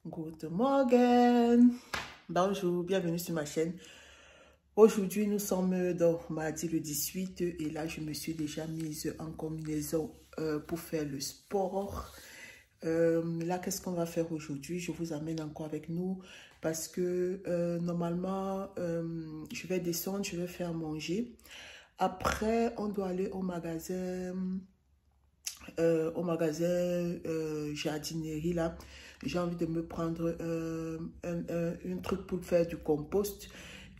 Good morning, bonjour, bienvenue sur ma chaîne. Aujourd'hui, nous sommes dans mardi le 18 et là, je me suis déjà mise en combinaison pour faire le sport. Là, qu'est-ce qu'on va faire aujourd'hui? Je vous amène encore avec nous parce que normalement, je vais descendre, je vais faire manger. Après, on doit aller au magasin jardinerie là. J'ai envie de me prendre un truc pour faire du compost.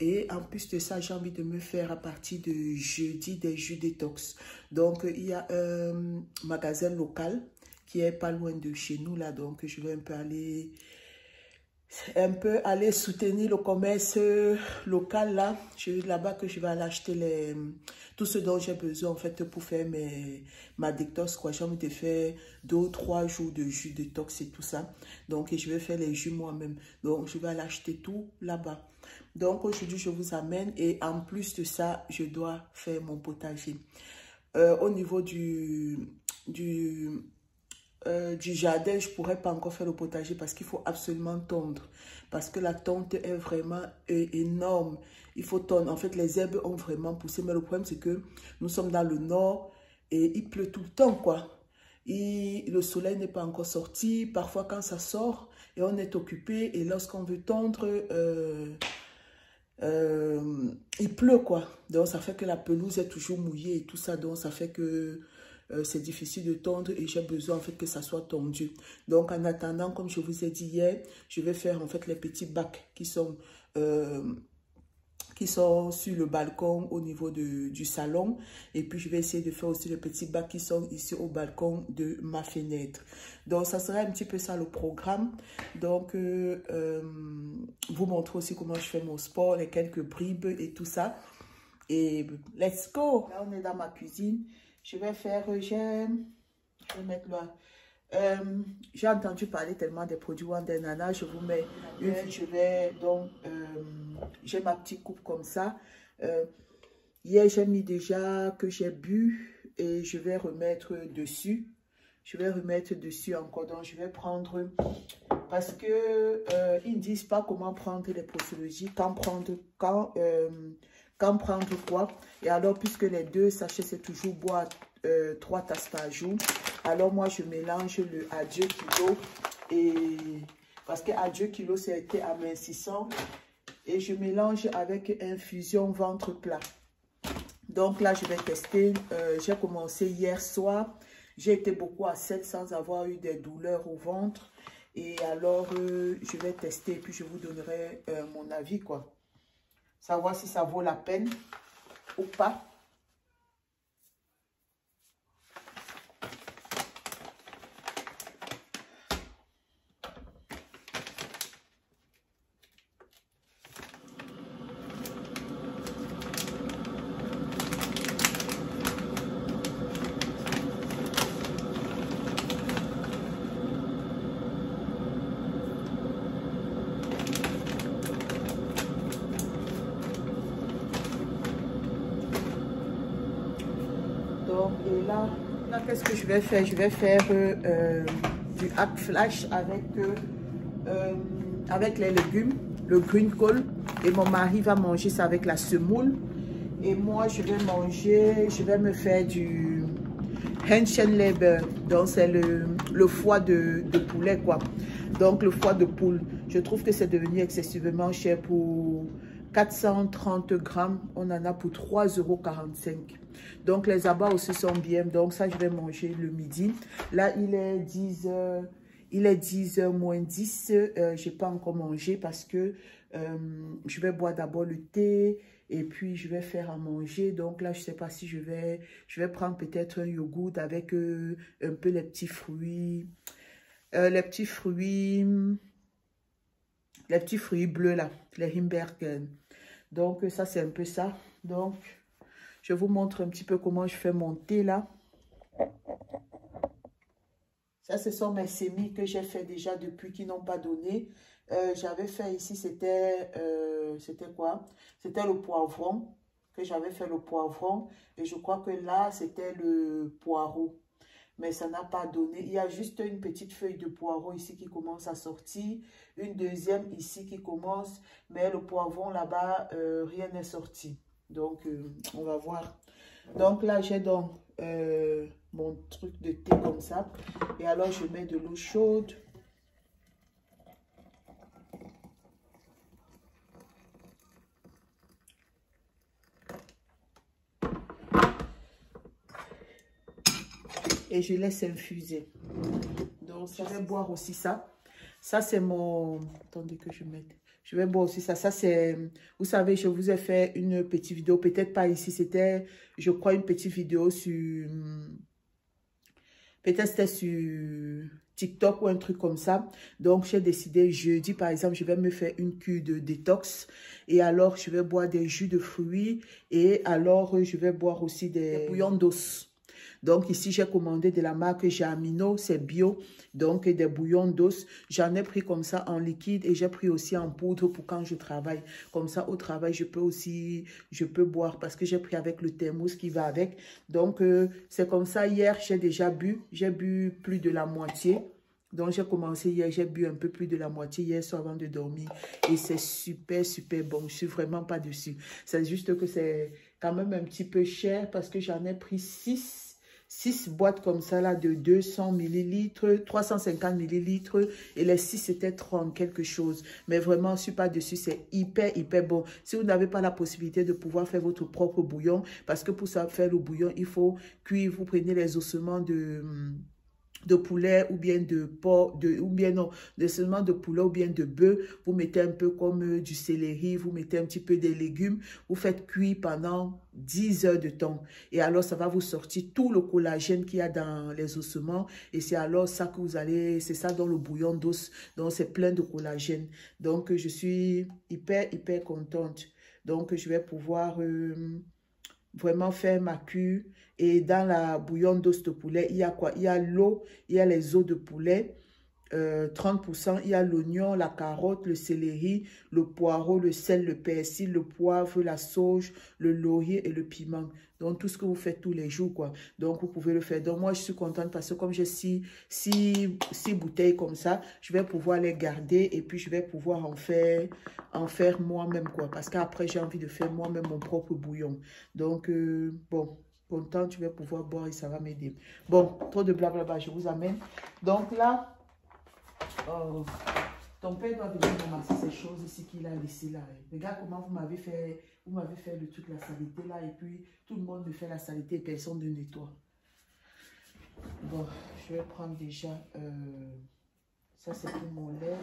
Et en plus de ça, j'ai envie de me faire à partir de jeudi des jus détox. Donc, il y a un magasin local qui est pas loin de chez nous là. Donc, je vais un peu aller soutenir le commerce local là. C'est là-bas que je vais aller acheter tout ce dont j'ai besoin en fait pour faire ma détox quoi. J'ai envie de faire 2 ou 3 jours de jus détox et tout ça. Donc je vais faire les jus moi-même. Donc je vais aller acheter tout là-bas. Donc aujourd'hui je vous amène et en plus de ça je dois faire mon potager. Au niveau du jardin, je ne pourrais pas encore faire le potager parce qu'il faut absolument tondre. Parce que la tonte est vraiment énorme. Il faut tondre. En fait, les herbes ont vraiment poussé. Mais le problème, c'est que nous sommes dans le nord et il pleut tout le temps, quoi. Et le soleil n'est pas encore sorti. Parfois, quand ça sort et on est occupé, et lorsqu'on veut tondre, il pleut, quoi. Donc, ça fait que la pelouse est toujours mouillée et tout ça. Donc, ça fait que c'est difficile de tondre et j'ai besoin en fait que ça soit tondu. Donc en attendant, comme je vous ai dit hier, je vais faire en fait les petits bacs qui sont sur le balcon au niveau du salon. Et puis je vais essayer de faire aussi les petits bacs qui sont ici au balcon de ma fenêtre. Donc ça sera un petit peu ça le programme. Donc vous montrer aussi comment je fais mon sport, les quelques bribes et tout ça. Et let's go! Là on est dans ma cuisine. Je vais faire, je vais mettre là. J'ai entendu parler tellement des produits Wonder Nana. Je vous mets une, je vais donc, j'ai ma petite coupe comme ça. Hier, j'ai mis déjà que j'ai bu et je vais remettre dessus. Je vais remettre dessus encore. Donc, je vais prendre, parce que ils ne disent pas comment prendre les posologies, quand prendre quoi. Et alors, puisque les 2 sachets, c'est toujours boire 3 tasses par jour. Alors, moi, je mélange le Adieu Kilo. Et parce que Adieu Kilo, c'était amincissant. Et je mélange avec infusion ventre plat. Donc là, je vais tester. J'ai commencé hier soir. J'ai été beaucoup à 7 sans avoir eu des douleurs au ventre. Et alors, je vais tester. Puis, je vous donnerai mon avis, quoi. Savoir si ça vaut la peine ou pas. Donc, et là qu'est-ce que je vais faire? Je vais faire du hack flash avec les légumes, le green call. Et mon mari va manger ça avec la semoule. Et moi, je vais me faire du Hähnchenleber. Donc, c'est le foie de poulet, quoi. Donc, le foie de poule. Je trouve que c'est devenu excessivement cher pour 430 grammes. On en a pour 3,45 €. Donc, les abats aussi sont bien. Donc, ça, je vais manger le midi. Là, il est 10h. Il est 10h moins 10. Je n'ai pas encore mangé parce que je vais boire d'abord le thé et puis je vais faire à manger. Donc là, je ne sais pas si je vais prendre peut-être un yogourt avec un peu les petits fruits. Les petits fruits bleus là, les Himbeeren. Donc ça, c'est un peu ça. Donc, je vous montre un petit peu comment je fais mon thé là. Ça, ce sont mes semis que j'ai fait déjà depuis qui n'ont pas donné. J'avais fait ici, c'était quoi? C'était le poivron, que j'avais fait le poivron. Et je crois que là, c'était le poireau. mais ça n'a pas donné. Il y a juste une petite feuille de poireau ici qui commence à sortir, une deuxième ici qui commence, mais le poivron là-bas, rien n'est sorti. Donc, on va voir. Donc là, j'ai donc mon truc de thé comme ça. Et alors, je mets de l'eau chaude. Et je laisse infuser. Donc, je vais boire aussi ça. Ça, c'est mon... Attendez que je mette. Je vais boire aussi ça. Ça, c'est... Vous savez, je vous ai fait une petite vidéo. Peut-être pas ici. C'était, je crois, une petite vidéo sur... Peut-être c'était sur TikTok ou un truc comme ça. Donc, j'ai décidé jeudi, par exemple, je vais me faire une cure de détox. Et alors, je vais boire des jus de fruits. Et alors, je vais boire aussi des bouillons d'os. Donc, ici, j'ai commandé de la marque Jamino, c'est bio. Donc, des bouillons d'os. J'en ai pris comme ça en liquide et j'ai pris aussi en poudre pour quand je travaille. Comme ça, au travail, je peux boire parce que j'ai pris avec le thermos qui va avec. Donc, c'est comme ça. Hier, j'ai déjà bu. J'ai bu plus de la moitié. Donc, j'ai commencé hier, j'ai bu un peu plus de la moitié hier soir avant de dormir. Et c'est super, super bon. Je suis vraiment pas dessus. C'est juste que c'est quand même un petit peu cher parce que j'en ai pris 6 boîtes comme ça là de 200 ml, 350 ml et les 6 c'était 30 quelque chose. Mais vraiment, je suis pas dessus, c'est hyper, hyper bon. Si vous n'avez pas la possibilité de pouvoir faire votre propre bouillon, parce que pour ça faire le bouillon, il faut cuire, vous prenez les ossements de poulet ou bien de porc, seulement de poulet ou bien de bœuf. Vous mettez un peu comme du céleri, vous mettez un petit peu des légumes, vous faites cuire pendant 10 heures de temps. Et alors, ça va vous sortir tout le collagène qu'il y a dans les ossements. Et c'est alors ça que vous allez, c'est ça dans le bouillon d'os. Donc, c'est plein de collagène. Donc, je suis hyper, hyper contente. Donc, je vais pouvoir... vraiment faire ma cure. Et dans la bouillon d'os de poulet, il y a quoi? Il y a l'eau, il y a les os de poulet, 30%, il y a l'oignon, la carotte, le céleri, le poireau, le sel, le persil, le poivre, la sauge, le laurier et le piment. Donc, tout ce que vous faites tous les jours, quoi. Donc, vous pouvez le faire. Donc, moi, je suis contente parce que comme j'ai six bouteilles comme ça, je vais pouvoir les garder et puis je vais pouvoir en faire moi-même, quoi. Parce qu'après, j'ai envie de faire moi-même mon propre bouillon. Donc, bon, contente, je vais pouvoir boire et ça va m'aider. Bon, trop de blablabla, je vous amène. Donc, là, ton père doit venir ramasser ces choses ici qu'il a laissées là. Regarde comment vous m'avez fait le truc, la saleté là, et puis tout le monde me fait la saleté et personne ne nettoie. Bon, je vais prendre déjà, ça c'est pour mon lait.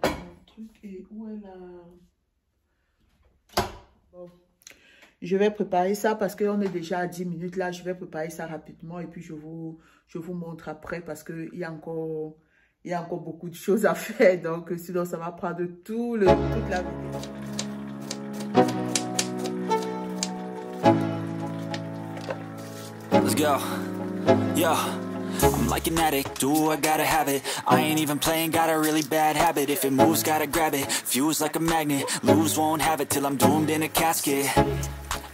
Mon truc, et où est la... Bon. Je vais préparer ça parce qu'on est déjà à 10 minutes là. Je vais préparer ça rapidement et puis je vous montre après parce qu'il y a encore beaucoup de choses à faire. Donc sinon ça va prendre toute la vidéo. Let's go. Yo. I'm like an addict, do I gotta have it. I ain't even playing, got a really bad habit. If it moves, gotta grab it, fuse like a magnet. Lose, won't have it till I'm doomed in a casket.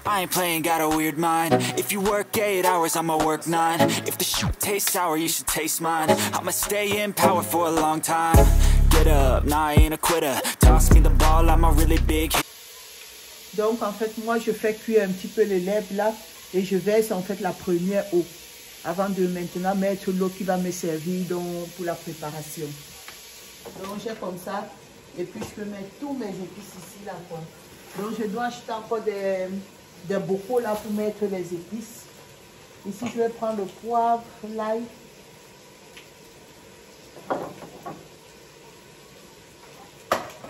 I ain't playing, got a weird mind. If you work 8 hours, I'ma work 9. If the shoot tastes sour, you should taste mine. I'ma stay in power for a long time. Get up, nah, I ain't a quitter. Toss me the ball, I'm a really big hit. Donc en fait, moi je fais cuire un petit peu les lèvres là. Et je verse en fait la première eau. Avant de maintenant mettre l'eau qui va me servir pour la préparation. Donc j'ai comme ça. Et puis je peux mettre tous mes épices ici là quoi. Donc je dois acheter encore des bocaux là pour mettre les épices. Ici je vais prendre le poivre, l'ail.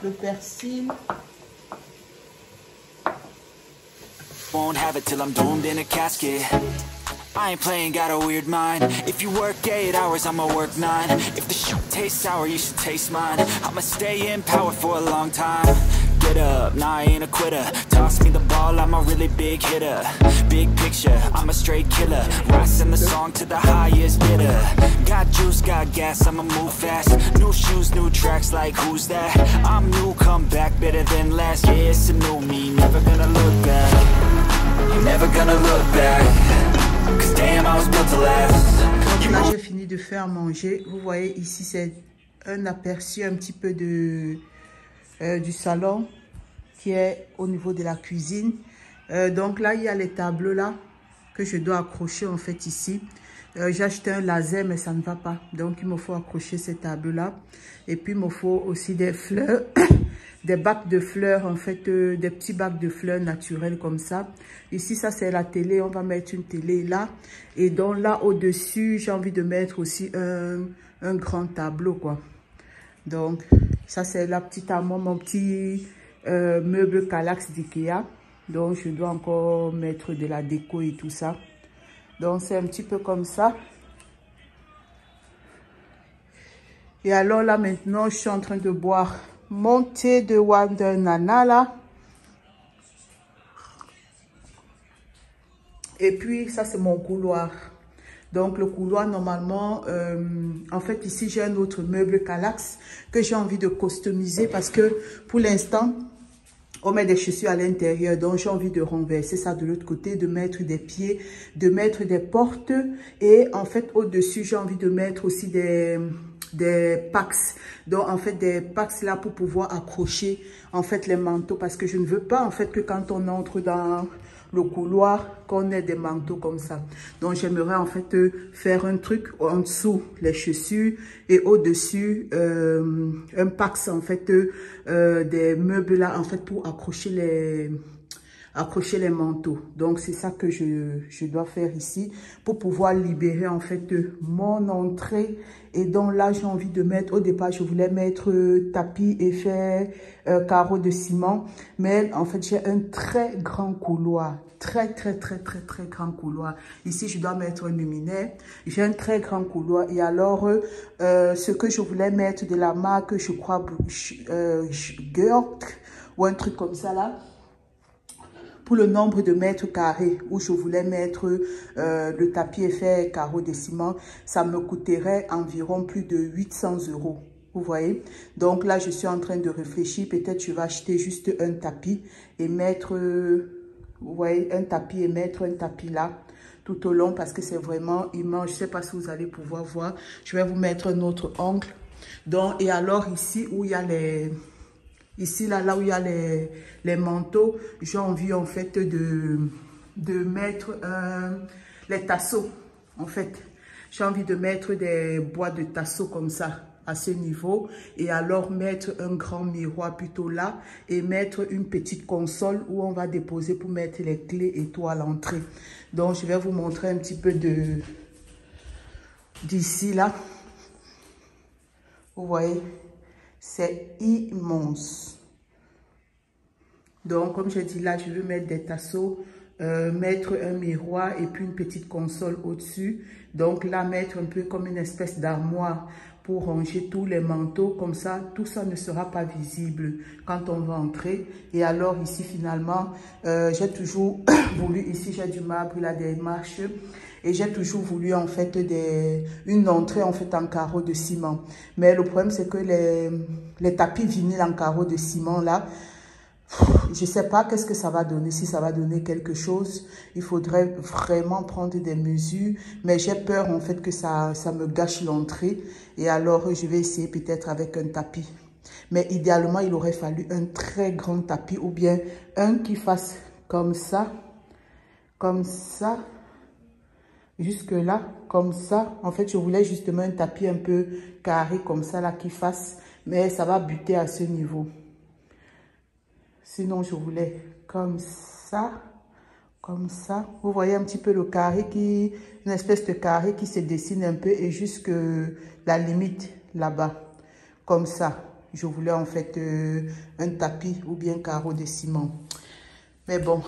Le persil. Won't have it till I'm doomed in a casket. I ain't playing, got a weird mind. If you work 8 hours, I'ma work 9. If the shoot tastes sour, you should taste mine. I'ma stay in power for a long time. Get up, nah, I ain't a quitter. Toss me the ball, I'm a really big hitter. Big picture, I'm a straight killer. Rising the song to the highest bidder. Got juice, got gas, I'ma move fast. New New shoes, new tracks, like who's that? I'm new, come back better than last. Yeah, it's a new me, never gonna look back. Never gonna look back. Cause damn, I was built to last. Donc là, j'ai fini de faire manger. Vous voyez ici, c'est un aperçu un petit peu de, du salon qui est au niveau de la cuisine. Donc là, il y a les tableaux là que je dois accrocher en fait ici. J'ai acheté un laser mais ça ne va pas. Donc il me faut accrocher ces tableaux là. Et puis il me faut aussi des fleurs, des bacs de fleurs en fait, des petits bacs de fleurs naturels comme ça. Ici ça c'est la télé, on va mettre une télé là. Et donc là au-dessus j'ai envie de mettre aussi un grand tableau quoi. Donc ça c'est la petite à moi, mon petit meuble Kallax d'Ikea. Donc je dois encore mettre de la déco et tout ça. Donc c'est un petit peu comme ça. Et alors là maintenant je suis en train de boire mon thé de Wonder Nana là. Et puis ça c'est mon couloir. Donc le couloir normalement, en fait ici j'ai un autre meuble Kallax que j'ai envie de customiser parce que pour l'instant on met des chaussures à l'intérieur, donc j'ai envie de renverser ça de l'autre côté, de mettre des pieds, de mettre des portes et en fait au-dessus j'ai envie de mettre aussi des packs. Donc en fait des packs là pour pouvoir accrocher en fait les manteaux parce que je ne veux pas en fait que quand on entre dans le couloir qu'on ait des manteaux comme ça. Donc j'aimerais en fait faire un truc en dessous les chaussures et au-dessus un pack en fait des meubles là en fait pour accrocher les manteaux. Donc c'est ça que je dois faire ici pour pouvoir libérer en fait mon entrée. Et donc là j'ai envie de mettre, au départ je voulais mettre tapis et faire carreaux de ciment, mais en fait j'ai un très grand couloir, très grand couloir. Ici je dois mettre un luminaire, j'ai un très grand couloir. Et alors ce que je voulais mettre de la marque, je crois Görk ou un truc comme ça là, pour le nombre de mètres carrés où je voulais mettre le tapis et faire carreaux de ciment, ça me coûterait environ plus de 800 €. Vous voyez? Donc là, je suis en train de réfléchir. Peut-être je vais acheter juste un tapis et mettre, vous voyez, un tapis et mettre un tapis là tout au long parce que c'est vraiment immense. Je ne sais pas si vous allez pouvoir voir. Je vais vous mettre un autre angle. Donc, et alors ici où il y a les... Ici, là où il y a les manteaux, j'ai envie en fait de mettre les tasseaux. En fait, j'ai envie de mettre des bois de tasseaux comme ça à ce niveau. Et alors mettre un grand miroir plutôt là et mettre une petite console où on va déposer pour mettre les clés et tout à l'entrée. Donc, je vais vous montrer un petit peu d'ici là. Vous voyez? C'est immense. Donc, comme je dis là, je veux mettre des tasseaux, mettre un miroir et puis une petite console au-dessus. Donc là, mettre un peu comme une espèce d'armoire pour ranger tous les manteaux. Comme ça, tout ça ne sera pas visible quand on va entrer. Et alors ici, finalement, j'ai toujours voulu, ici j'ai du marbre, il a des marches. Et j'ai toujours voulu en fait une entrée en fait en carreaux de ciment. Mais le problème c'est que les tapis vinyles en carreaux de ciment là, je ne sais pas qu'est-ce que ça va donner, si ça va donner quelque chose. Il faudrait vraiment prendre des mesures. Mais j'ai peur en fait que ça me gâche l'entrée. Et alors je vais essayer peut-être avec un tapis. Mais idéalement il aurait fallu un très grand tapis ou bien un qui fasse comme ça. Jusque là, comme ça. En fait, je voulais justement un tapis un peu carré comme ça, là, qui fasse. Mais ça va buter à ce niveau. Sinon, je voulais comme ça. Comme ça. Vous voyez un petit peu le carré une espèce de carré qui se dessine un peu et jusque la limite là-bas. Comme ça. Je voulais en fait un tapis ou bien carreau de ciment. Mais bon.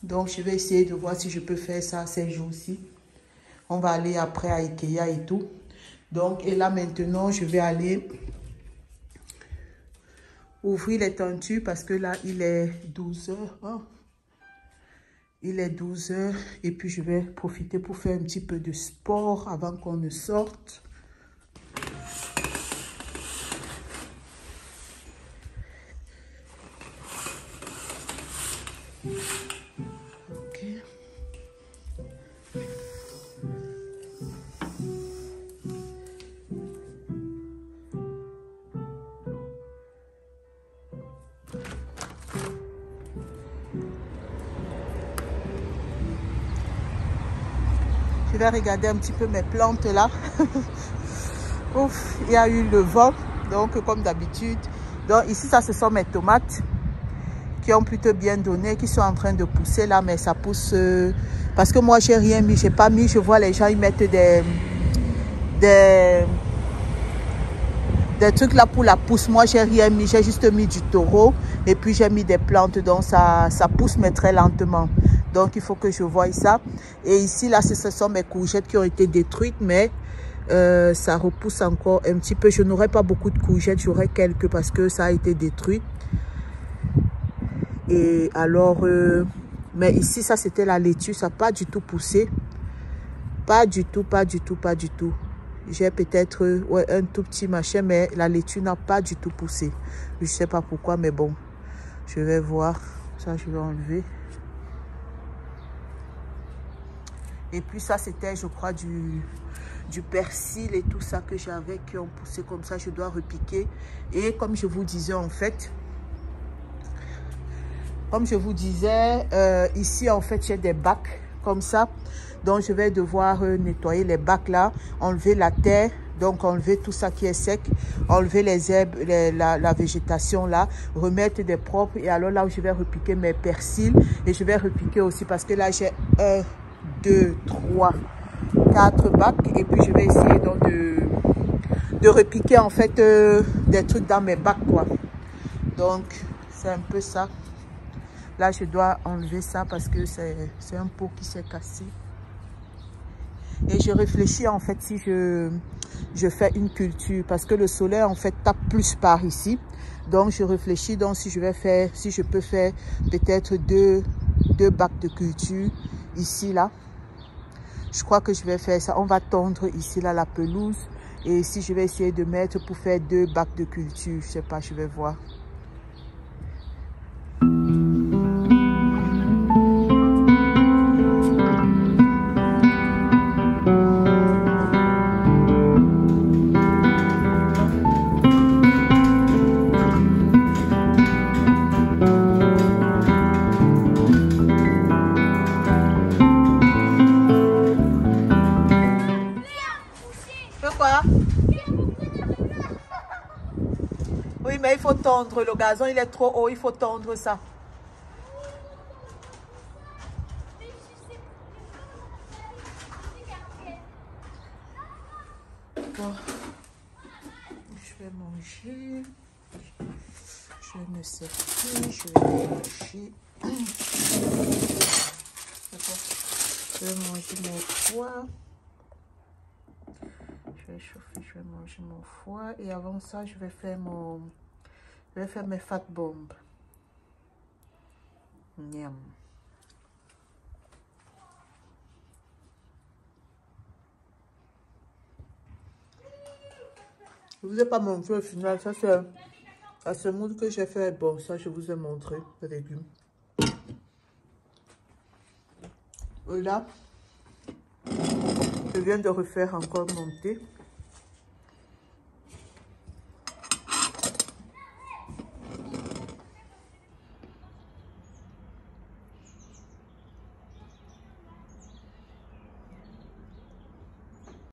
Donc, je vais essayer de voir si je peux faire ça ces jours-ci. On va aller après à Ikea et tout. Donc, et là maintenant, je vais aller ouvrir les tentures parce que là, il est 12 h. Oh. Il est 12 h et puis je vais profiter pour faire un petit peu de sport avant qu'on ne sorte. Ok. Je vais regarder un petit peu mes plantes là. Ouf, il y a eu le vent, donc comme d'habitude. Donc ici, ça, ce sont mes tomates qui ont plutôt bien donné, qui sont en train de pousser là, mais ça pousse parce que moi, j'ai rien mis, j'ai pas mis. Je vois les gens, ils mettent des trucs là pour la pousse. Moi, j'ai rien mis, j'ai juste mis du taureau et puis j'ai mis des plantes, donc ça pousse mais très lentement. Donc, il faut que je voie ça. Et ici, là, ce sont mes courgettes qui ont été détruites, mais ça repousse encore un petit peu. Je n'aurai pas beaucoup de courgettes, j'aurai quelques parce que ça a été détruit. Et alors, mais ici, ça, c'était la laitue. Ça n'a pas du tout poussé. Pas du tout, pas du tout, pas du tout. J'ai peut-être ouais, un tout petit machin, mais la laitue n'a pas du tout poussé. Je ne sais pas pourquoi, mais bon, je vais voir. Ça, je vais enlever. Et puis ça, c'était, je crois, du persil et tout ça que j'avais qui ont poussé comme ça. Je dois repiquer. Et comme je vous disais, en fait, ici, en fait, j'ai des bacs comme ça. Donc, je vais devoir nettoyer les bacs là, enlever la terre. Donc, enlever tout ça qui est sec, enlever les herbes, la végétation là, remettre des propres. Et alors là où je vais repiquer mes persils. Et je vais repiquer aussi parce que là, j'ai 1, 2, 3, 4 bacs. Et puis, je vais essayer donc de repiquer en fait des trucs dans mes bacs, quoi. Donc, c'est un peu ça. Là, je dois enlever ça parce que c'est un pot qui s'est cassé. Et je réfléchis en fait si je fais une culture parce que le soleil en fait tape plus par ici. Donc, je réfléchis donc si je peux faire peut-être deux bacs de culture ici, là. Je crois que je vais faire ça. On va tondre ici, là, la pelouse. Et ici, je vais essayer de mettre pour faire 2 bacs de culture. Je sais pas, je vais voir. Oui, mais il faut tondre. Le gazon, il est trop haut. Il faut tondre ça. Bon. Je vais manger. Je me sers plus. Je vais manger. Je vais manger mon foie. Je vais chauffer, je vais manger mon foie. Et avant ça, je vais faire mes fat bombes. Miam. Je vous ai pas montré au final. Ça, c'est la semoule que j'ai fait. Bon, ça, je vous ai montré les légumes. Et là, je viens de refaire encore mon thé.